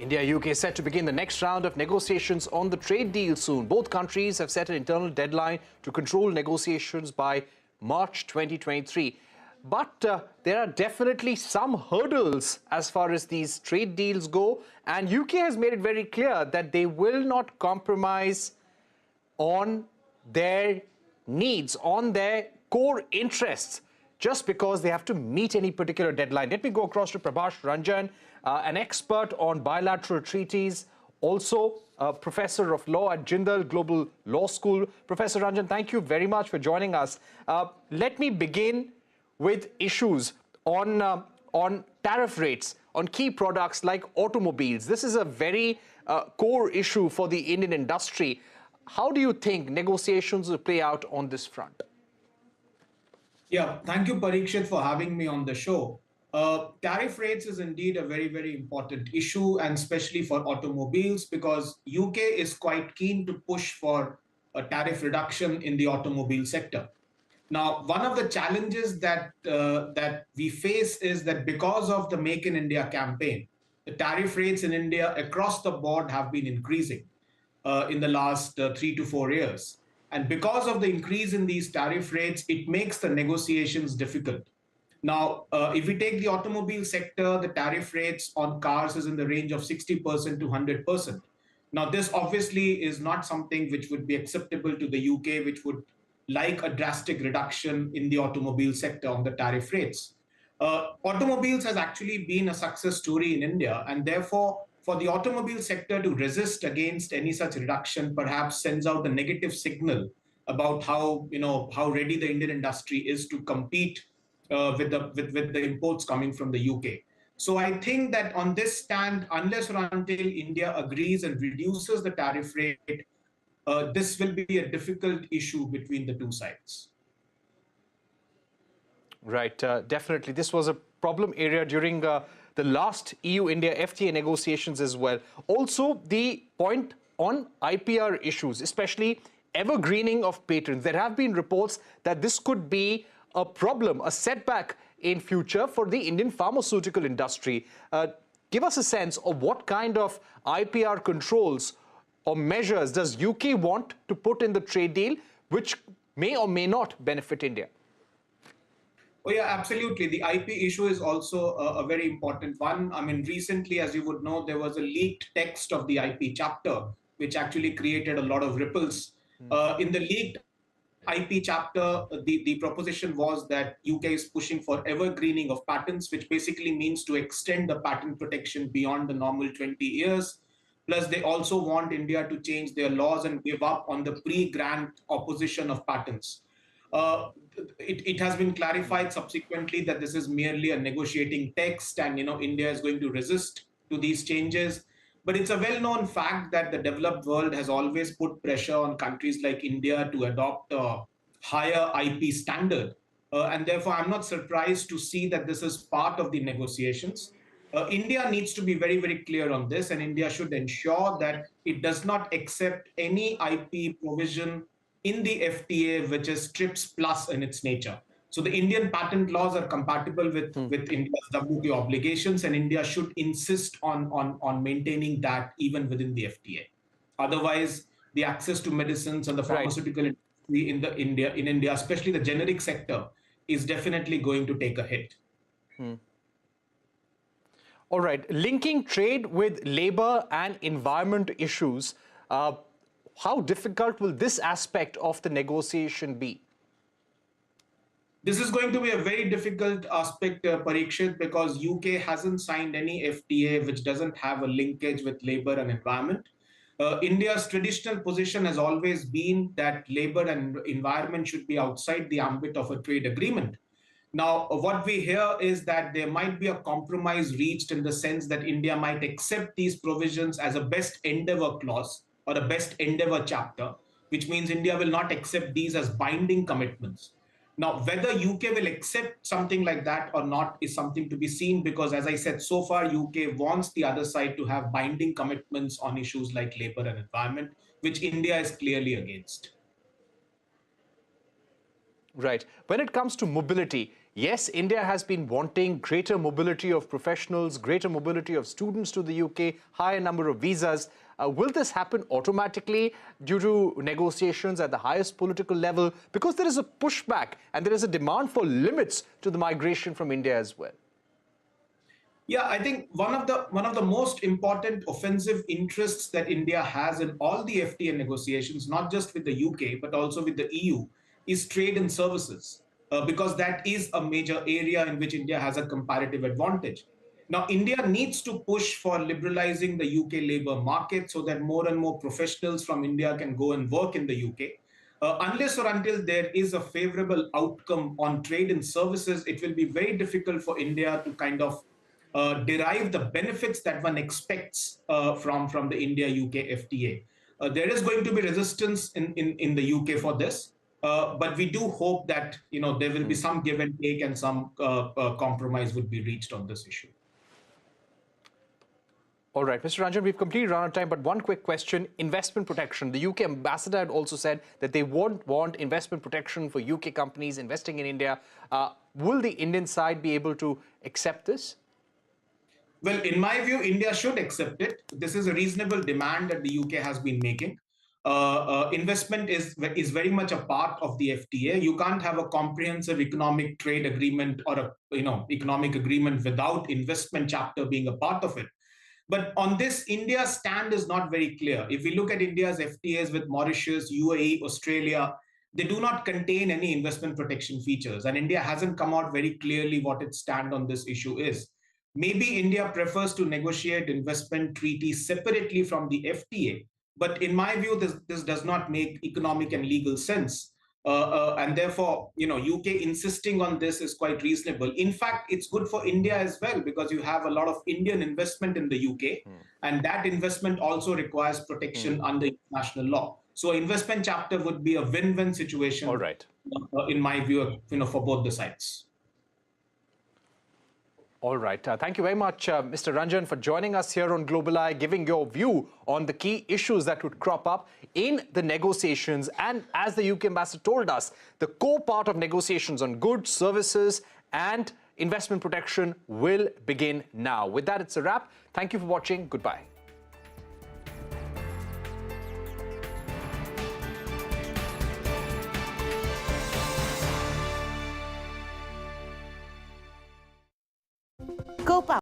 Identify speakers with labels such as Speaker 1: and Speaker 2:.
Speaker 1: India-UK set to begin the next round of negotiations on the trade deal soon. Both countries have set an internal deadline to control negotiations by March 2023. But there are definitely some hurdles as far as these trade deals go. And UK has made it very clear that they will not compromise on their needs, on their core interests, just because they have to meet any particular deadline. Let me go across to Prabhash Ranjan, an expert on bilateral treaties, also a professor of law at Jindal Global Law School. Professor Ranjan, thank you very much for joining us. Let me begin with issues on tariff rates on key products like automobiles. This is a very core issue for the Indian industry. How do you think negotiations will play out on this front?
Speaker 2: Yeah, thank you, Parikshit, for having me on the show. Tariff rates is indeed a very, very important issue, and especially for automobiles, because UK is quite keen to push for a tariff reduction in the automobile sector. Now, one of the challenges that we face is that because of the Make in India campaign, the tariff rates in India across the board have been increasing in the last 3 to 4 years. And because of the increase in these tariff rates, it makes the negotiations difficult. Now, if we take the automobile sector, the tariff rates on cars is in the range of 60% to 100%. Now, this obviously is not something which would be acceptable to the UK, which would like a drastic reduction in the automobile sector on the tariff rates. Automobiles has actually been a success story in India, and therefore, for the automobile sector to resist against any such reduction perhaps sends out a negative signal about how ready the Indian industry is to compete with the imports coming from the UK. So I think that on this stand, unless or until India agrees and reduces the tariff rate, this will be a difficult issue between the two sides.
Speaker 1: Right, definitely. This was a problem area during the last EU-India FTA negotiations as well. Also, the point on IPR issues, especially evergreening of patents. There have been reports that this could be a problem, a setback in future for the Indian pharmaceutical industry. Give us a sense of what kind of IPR controls or measures does UK want to put in the trade deal, which may or may not benefit India?
Speaker 2: Oh, yeah, absolutely. The IP issue is also a very important one. I mean, recently, as you would know, there was a leaked text of the IP chapter, which actually created a lot of ripples. In the leaked IP chapter, the proposition was that UK is pushing for evergreening of patents, which basically means to extend the patent protection beyond the normal 20 years. Plus, they also want India to change their laws and give up on the pre-grant opposition of patents. It has been clarified subsequently that this is merely a negotiating text, and India is going to resist to these changes. But it's a well-known fact that the developed world has always put pressure on countries like India to adopt a higher IP standard. And therefore, I'm not surprised to see that this is part of the negotiations. India needs to be very, very clear on this, and India should ensure that it does not accept any IP provision in the FTA which is TRIPS plus in its nature. So the Indian patent laws are compatible with India's WTO obligations, and India should insist on maintaining that even within the FTA. Otherwise, the access to medicines and the pharmaceutical industry in India, especially the generic sector, is definitely going to take a hit.
Speaker 1: All right, linking trade with labor and environment issues, how difficult will this aspect of the negotiation be?
Speaker 2: This is going to be a very difficult aspect, Parikshit, because UK hasn't signed any FTA which doesn't have a linkage with labor and environment. India's traditional position has always been that labor and environment should be outside the ambit of a trade agreement. Now, what we hear is that there might be a compromise reached in the sense that India might accept these provisions as a best endeavor clause or a best endeavor chapter, which means India will not accept these as binding commitments. Now, whether UK will accept something like that or not is something to be seen, because as I said, so far, UK wants the other side to have binding commitments on issues like labor and environment, which India is clearly against.
Speaker 1: Right. When it comes to mobility, Yes, India has been wanting greater mobility of professionals, greater mobility of students to the UK, higher number of visas. Will this happen automatically due to negotiations at the highest political level? Because there is a pushback and there is a demand for limits to the migration from India as well.
Speaker 2: Yeah, I think one of the most important offensive interests that India has in all the FTA negotiations, not just with the UK but also with the EU, is trade and services, because that is a major area in which India has a comparative advantage. Now, India needs to push for liberalizing the UK labor market so that more and more professionals from India can go and work in the UK. Unless or until there is a favorable outcome on trade and services, it will be very difficult for India to kind of derive the benefits that one expects from the India-UK FTA. There is going to be resistance in the UK for this, but we do hope that there will be some give and take and some compromise would be reached on this issue.
Speaker 1: All right, Mr. Ranjan, we've completely run out of time, but one quick question. Investment protection. The UK ambassador had also said that they won't want investment protection for UK companies investing in India. Will the Indian side be able to accept this?
Speaker 2: Well, in my view, India should accept it. This is a reasonable demand that the UK has been making. Investment is very much a part of the FTA. You can't have a comprehensive economic trade agreement or a economic agreement without investment chapter being a part of it. But on this, India's stand is not very clear. If we look at India's FTAs with Mauritius, UAE, Australia, they do not contain any investment protection features. And India hasn't come out very clearly what its stand on this issue is. Maybe India prefers to negotiate investment treaties separately from the FTA. But in my view, this does not make economic and legal sense. And therefore, UK insisting on this is quite reasonable. In fact, it's good for India as well, because you have a lot of Indian investment in the UK, and that investment also requires protection under international law. So investment chapter would be a win-win situation,
Speaker 1: All right.
Speaker 2: In my view, for both the sides.
Speaker 1: All right. Thank you very much, Mr. Ranjan, for joining us here on Global Eye, giving your view on the key issues that would crop up in the negotiations. And as the UK ambassador told us, the core part of negotiations on goods, services and investment protection will begin now. With that, it's a wrap. Thank you for watching. Goodbye.